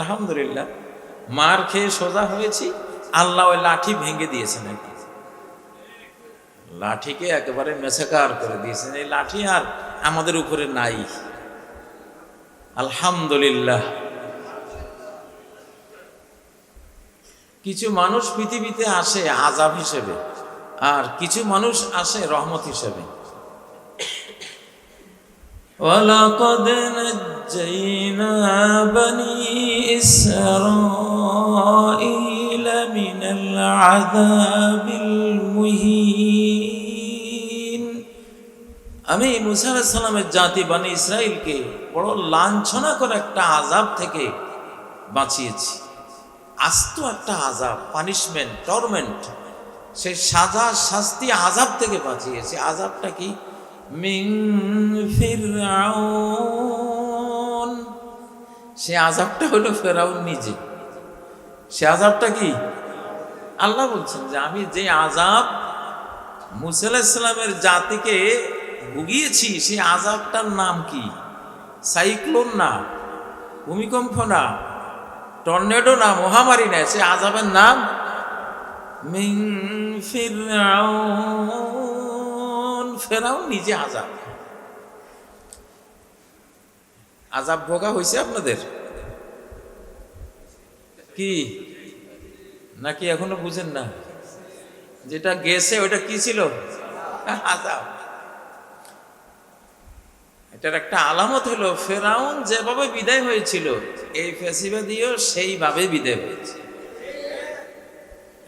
আলহামদুলিল্লাহ, মার খেয়ে সোজা হয়েছি, আল্লাহ ওই লাঠি ভেঙে দিয়েছেন, আর কি লাঠিকে একেবারে মেছেকার করে দিয়েছেন। এই লাঠি আর আমাদের উপরে নাই, আলহামদুলিল্লাহ। কিছু মানুষ পৃথিবীতে আসে আযাব হিসেবে, আর কিছু মানুষ আসে রহমত হিসেবে। ওয়ালাকাদ নাজ্জাইনা বনি ইসরাঈলা মিনাল আযাবিল মুহিন। আমি মুসা আলাইহিস সালামের জাতি বনি ইসরাইলকে বড় লাঞ্ছনা করে একটা আযাব থেকে বাঁচিয়েছি। আস্ত একটা আযাব, পানিশমেন্ট, টর্মেন্ট, সেই সাজা, শাস্তি, আযাব থেকে বাঁচিয়েছে। আযাবটা কি? মিন ফিরআউন। সে আযাবটা হলো ফেরাউন নিজে। সে আযাবটা কি? আল্লাহ বলছেন যে আমি যে আযাব মুসা আলাইহিস সালামের জাতিকে ভুগিয়েছি, সেই আযাবটার নাম কি? সাইক্লোন না, ভূমিকম্প না, টর্নেডো না, মহামারী না, সে আযাবের নাম মিন ফিরআউন। ফেরাউন নিজে আযাব। আযাব ভোগা হয়েছে আপনাদের কি? নাকি এখনো বুঝেন না? যেটা গেছে ওটা কি ছিল? আযাব। এটার একটা আলামত হলো ফেরাউন যেভাবে বিদায় হয়েছিল, এই ফ্যাসিবাদীও সেইভাবে বিদায় হয়েছে।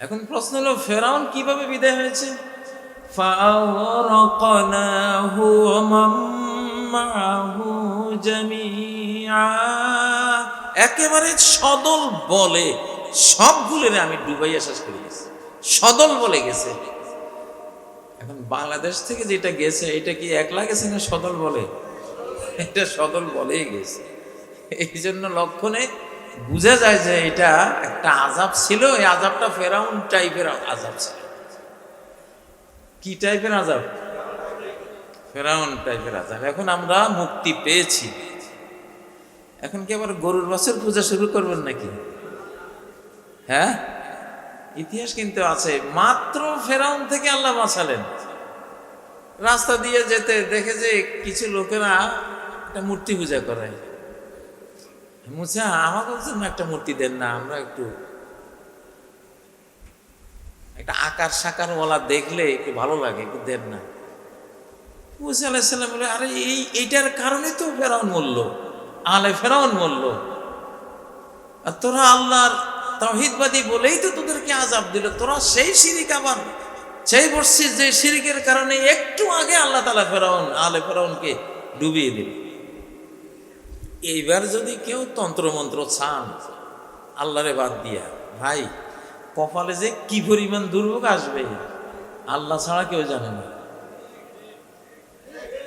এখন প্রশ্ন হলো ফেরাউন কিভাবে বিদায় হয়েছে? ফাআগরাকনাহু ওয়া মান মাআহু জামিআ। একেবারে সদল বলে সবগুলোরে আমি ডুবাইয়া শেষ করে গেছি, সদল বলে গেছে। এখন বাংলাদেশ থেকে যেটা গেছে এটা কি একলা গেছে না সদল বলে? এটা সদল বলেই গেছে। এই জন্য লক্ষণে বোঝা যায় যে এটা একটা আযাব ছিল। এই আযাবটা ফেরাউন টাইপের আযাব ছিল। কি টাইপের আযাব? ফেরাউন টাইপের আযাব। এখন আমরা মুক্তি পেয়েছি। এখন কি আবার গরুর বছর পূজা শুরু করবেন নাকি? হ্যাঁ, ইতিহাস কিন্তু আছে। মাত্র ফেরাউন থেকে আল্লাহ বাঁচালেন। রাস্তা দিয়ে যেতে দেখে যে কিছু লোকেরা একটা মূর্তি পূজা করে। মুসা, আমাকে জন্য একটা মূর্তি দেন না, আমরা একটু একটা আকার সাকার ওয়ালা দেখলে একটু ভালো লাগে, একটু দেন না। মুসা আলাইহিস সালাম বলে, আরে এইটার কারণে তো ফেরাউন মরল, আলে ফেরাউন মরল। আর তোরা আল্লাহর তাওহীদবাদী বলেই তো তোদেরকে আযাব দিল। তোরা সেই শিরিক আবার সেই বর্ষিস যে শিরিকের কারণে একটু আগে আল্লাহ তাআলা আলে ফেরাউনকে ডুবিয়ে দিল। এইবার যদি কেউ তন্ত্রমন্ত্র চান আল্লাহরে বাদ দিয়া, ভাই কপালে যে কি পরিমাণ দুর্ভোগ আসবে আল্লাহ ছাড়া কেউ জানে না।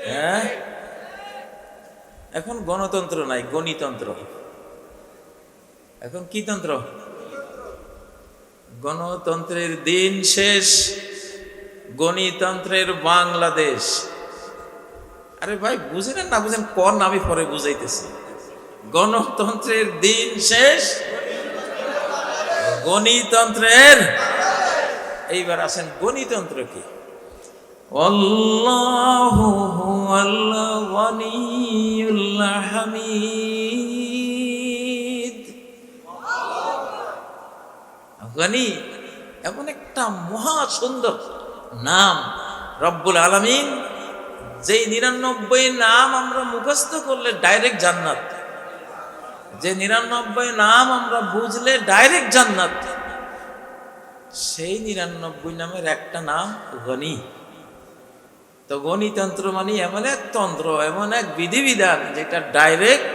হ্যাঁ, এখন গণতন্ত্র নাই, গণিতন্ত্র। এখন কি তন্ত্র? গণতন্ত্রের দিন শেষ, গণিতন্ত্রের বাংলাদেশ। আরে ভাই বুঝেন না বুঝেন কোন, আমি পরে বুঝাইতেছি। গণতন্ত্রের দিন শেষ, গণিতন্ত্রের। এইবার আসেন গণিতন্ত্র কি? আল্লাহু হুয়াল গনিয়ুল হামিদ। গনি এমন একটা মহা সুন্দর নাম, রব্বুল আলামিন। যেই 99 নাম আমরা মুখস্থ করলে ডাইরেক্ট জান্নাত, যে 99 নাম আমরা বুঝলে ডাইরেক্ট জান্নাত, সেই 99 নামের একটা নাম গনি। তো গণিতন্ত্র মানে এমন এক তন্ত্র, এমন এক বিধিবিধান যেটা ডাইরেক্ট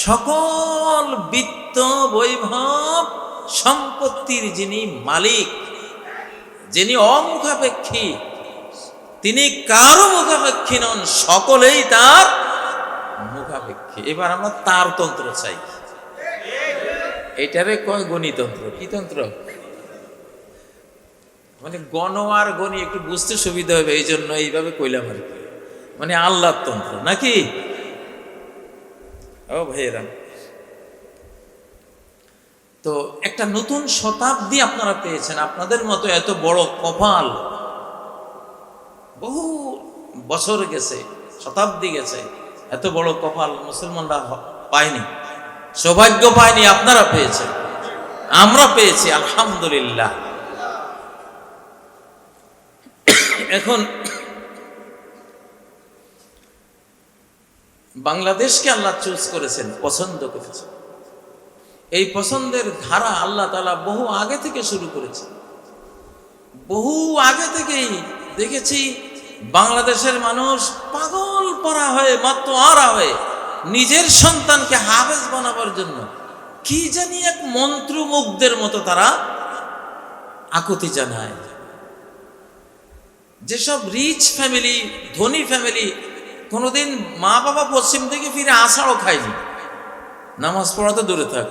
সকল বিত্ত বৈভব সম্পত্তির যিনি মালিক, যিনি অমুখাপেক্ষী, তিনি কারো মুখাপেক্ষী নন, সকলেই তার মুখাপেক্ষী। এবার আমরা তার তন্ত্র চাই। এটারে কয় গণিতন্ত্র। কি তন্ত্র? মানে গণ আর গণি একটু বুঝতে সুবিধা হবে, এই জন্য এইভাবে কইলাম আর কি। মানে আল্লাহর তন্ত্র নাকি? ও ভাইয়েরা, তো একটা নতুন শতাব্দী আপনারা পেয়েছেন, আপনাদের মতো এত বড় কপাল বহু বছর গেছে, শতাব্দী গেছে, এত বড় কপাল মুসলমানরা পায়নি, সৌভাগ্য পায়নি, আপনারা পেয়েছেন, আমরা পেয়েছি, আলহামদুলিল্লাহ। এখন বাংলাদেশকে আল্লাহ চুজ করেছেন, পছন্দ করেছেন। এই পছন্দের ধারা আল্লাহ তাআলা বহু আগে থেকে শুরু করেছেন। বহু আগে থেকেই দেখেছি বাংলাদেশের মানুষ পাগল পড়া হয়ে, মাতোয়ারা হয়ে নিজের সন্তানকে হাফেজ বানাবার জন্য কি জানি এক মন্ত্রমুগ্ধের মতো তারা আকুতি জানায়। যেসব রিচ ফ্যামিলি, ধনী ফ্যামিলি কোনোদিন মা বাবা পশ্চিম দিকে ফিরে আষাঢ়ও খায়নি, নামাজ পড়া তো দূরে থাক,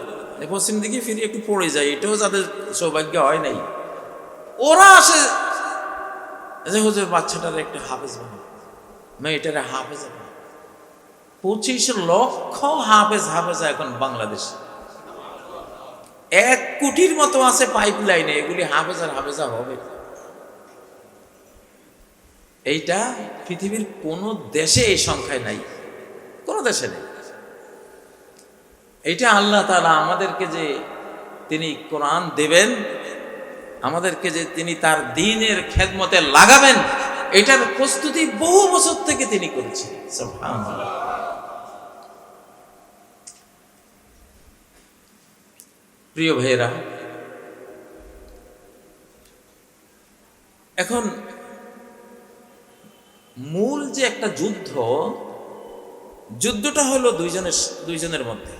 পশ্চিম দিকে ফিরে একটু পড়ে যায়, এটাও যাদের সৌভাগ্য হয় নাই, ওরা আসে যে হুজুর বাচ্চাটার একটা হাফেজ বানাবো, মেয়েটারে হাফেজ বানাবো। 25 লক্ষ হাফেজা এখন বাংলাদেশে, 1 কোটির মতো আছে পাইপ লাইনে, এগুলি হাফেজা হবে। এইটা পৃথিবীর কোন দেশে এই সংখ্যায় নাই, কোন দেশে নেই। এইটা আল্লাহ তাআলা আমাদেরকে যে তিনি কোরআন দেবেন, আমাদেরকে যে তিনি তার দ্বীনের খেদমতে লাগাবেন, এটার প্রস্তুতি বহু বছর থেকে তিনি করেছেন। সুবহানাল্লাহ। প্রিয় ভাইয়েরা, এখন মূল যে একটা যুদ্ধটা হলো দুইজনের মধ্যে।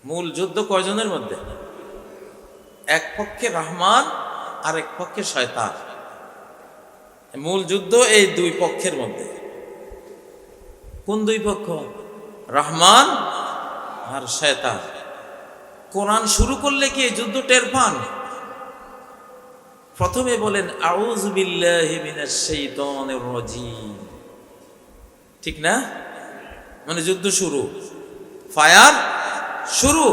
মূল যুদ্ধ কয়জনের মধ্যে? এক পক্ষে রহমান আর এক পক্ষে শয়তান। মূল যুদ্ধ এই দুই পক্ষের মধ্যে। কোন দুই পক্ষ? রহমান আর শয়তান। কোরআন শুরু করলে কি এই যুদ্ধ টের পান? প্রথমে বলেন আউযু বিল্লাহি মিনাশ শাইতানির রাজীম, ঠিক না? মানে যুদ্ধ শুরু, ফায়ার শুরু।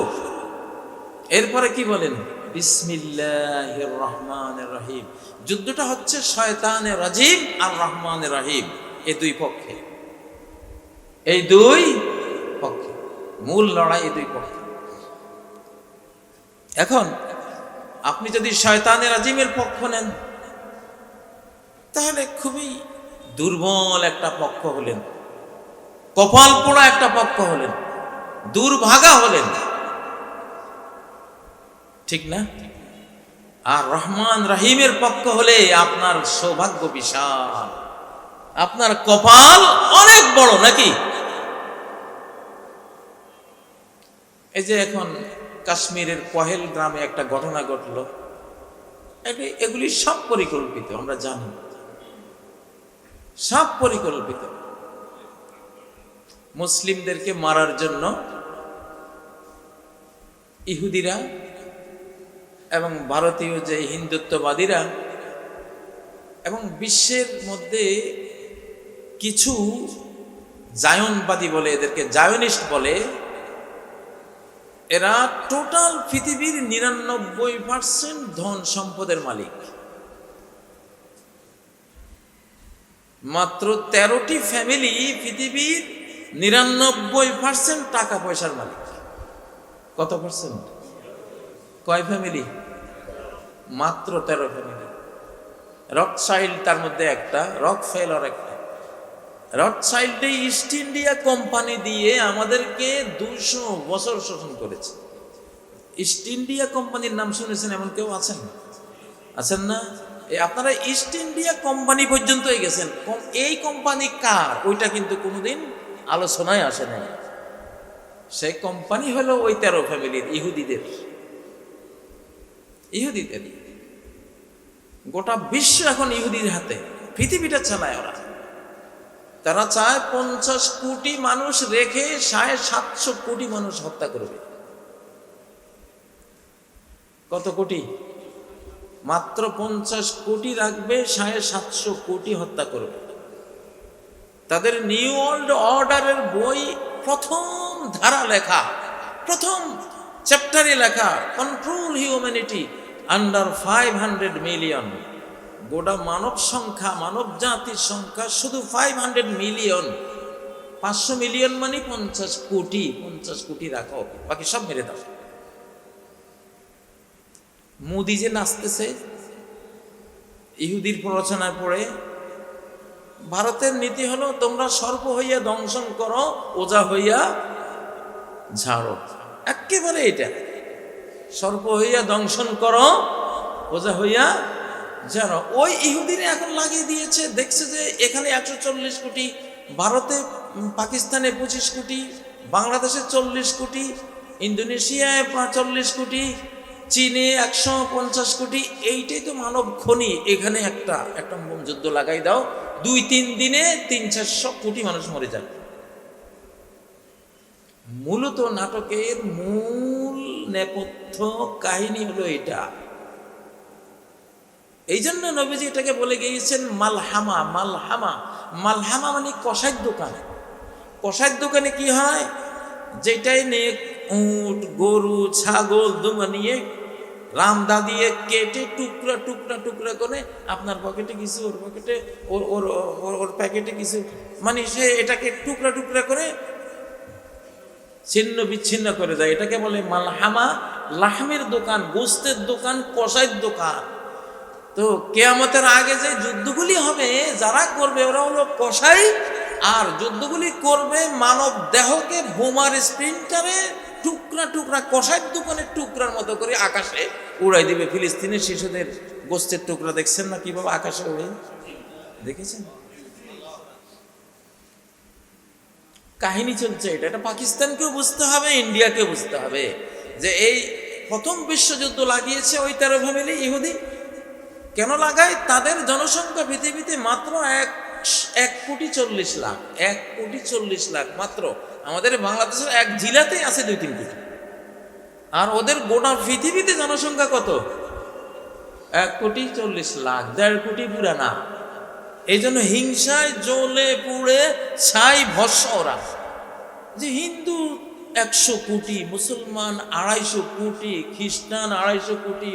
এরপরে কি বলেন? বিসমিল্লাহির রহমানির রহিম। যুদ্ধটা হচ্ছে শয়তানের রাজিম আর রহমানের রহিম, এই দুই পক্ষে, মূল লড়াই এই দুই পক্ষে। এখন আপনি যদি শয়তানের রাজিমের পক্ষ নেন, তাহলে খুবই দুর্বল একটা পক্ষ হলেন, কপাল পোড়া একটা পক্ষ হলেন, দুর্ভাগা হলেন, ঠিক না? আর রহমান রহিমের পক্ষ হলে আপনার সৌভাগ্য বিশাল, আপনার কপাল অনেক বড়, নাকি? এই যে এখন কাশ্মীরের পহেল গ্রামে একটা ঘটনা ঘটলো, এগুলি সব পরিকল্পিত, আমরা জানি, সব পরিকল্পিত। মুসলিমদেরকে মারার জন্য ইহুদিরা এবং ভারতীয় যে হিন্দুত্ববাদীরা এবং বিশ্বের মধ্যে কিছু জায়নবাদী বলে, এদেরকে জায়নিস্ট বলে, এরা টোটাল পৃথিবীর 99% ধন সম্পদের মালিক। মাত্র 13টি ফ্যামিলি পৃথিবীর 99% টাকা পয়সার মালিক। কত পার্সেন্ট? কয় ফ্যামিলি? মাত্র 13 ফ্যামিলি। রথচাইল্ড তার মধ্যে একটা, রকফেলার একটা। রথচাইল্ডে ইস্ট ইন্ডিয়া কোম্পানি দিয়ে আমাদেরকে 200 বছর শোষণ করেছে। ইস্ট ইন্ডিয়া কোম্পানির নাম শুনেছেন এমন কেউ আছেন? আছেন না? আপনারা ইস্ট ইন্ডিয়া কোম্পানি পর্যন্তই গেছেন, এই কোম্পানি কার ওইটা কিন্তু কোনোদিন আলোচনায় আসে নাই। সেই কোম্পানি হলো ওই 13 ফ্যামিলির, ইহুদিদের। গোটা বিশ্ব এখন ইহুদির হাতে, পৃথিবীটা চালায় ওরা। তারা চায় 50 কোটি মানুষ রেখে 750 কোটি মানুষ হত্যা করবে। কত কোটি? মাত্র 50 কোটি রাখবে, 750 কোটি হত্যা করবে। তাদের নিউ ওয়ার্ল্ড অর্ডারের বই প্রথম ধারা লেখা, প্রথম চ্যাপ্টারে লেখা, কন্ট্রোল হিউম্যানিটি আন্ডার 500 মিলিয়ন। গোটা মানব সংখ্যা, মানব জাতির সংখ্যা শুধু 500 মিলিয়ন। 500 মিলিয়ন মানে 50 কোটি। 50 কোটি রাখো, বাকি সব মেরে দাও। মোদি যে নাচতেছে ইহুদির প্ররোচনায় পড়ে, ভারতের নীতি হলো তোমরা সর্প হইয়া দংশন করো, ওজা হইয়া ঝাড়ো। একেবারে এটা, সর্প হইয়া দংশন করো, ওজা হইয়া ঝাড়ো। ওই ইহুদিরা এখন লাগিয়ে দিয়েছে, দেখছে যে এখানে 140 কোটি, ভারতে পাকিস্তানে 25 কোটি, বাংলাদেশে 40 কোটি, ইন্দোনেশিয়ায় 40 কোটি, চীনে 150 কোটি। এইটাই তো মানব খনি। এখানে একটা যুদ্ধ লাগাই দাও, 2-3 দিনে 300-400 কোটি মানুষ মরে যাবে। মূলত নাটকের মূল নেপথ্য কাহিনী হলো এটা। এই জন্য নবীজি এটাকে বলে গিয়েছেন মালহামা। মালহামা, মালহামা মানে কষাইর দোকান। কষাইর দোকানে কি হয়, যেটাই নিয়ে উট, গরু, ছাগল দুমা নিয়ে রামদা দিয়ে কেটে টুকরা টুকরা টুকরা করে, আপনার পকেটে কিছু, ওর পকেটে, ওর প্যাকেটে কিছু, মানে সে এটাকে টুকরা টুকরা করে ছিন্ন বিচ্ছিন্ন করে দেয়। এটাকে বলে মালহামা। লাহমের দোকান, গোস্তের দোকান, কষাইয়ের দোকান। তো কিয়ামতের আগে যে যুদ্ধগুলি হবে, যারা করবে ওরা হলো কষাই, আর যুদ্ধগুলি করবে মানব দেহকে বোমার স্প্রিন্টারে টুকরা টুকরা, কষাইয়ের দোকানের টুকরার মতো করে আকাশে উড়াই দিবে। ফিলিস্তিনের শিশুদের গোস্তের টুকরা দেখছেন না কিভাবে আকাশে উড়ে, দেখেছেন? কাহিনী চলছে এটা। এটা পাকিস্তানকেও বুঝতে হবে, ইন্ডিয়াকেও বুঝতে হবে যে এই প্রথম বিশ্বযুদ্ধ লাগিয়েছে ওই 13 ফ্যামিলি ইহুদি। কেন লাগায়? তাদের জনসংখ্যা পৃথিবীতে মাত্র 1,40,00,000। 1,40,00,000 মাত্র। আমাদের বাংলাদেশের এক জেলাতেই আছে 2-3 কোটি। আর ওদের গোটা পৃথিবীতে জনসংখ্যা কত? 1,40,00,000। 1.5 কোটি পুরা না। এই জন্য হিংসায় জ্বলে পুড়ে ছাই ভস্ম ওরা। যে হিন্দু 100 কোটি, মুসলমান 250 কোটি, খ্রিস্টান 250 কোটি,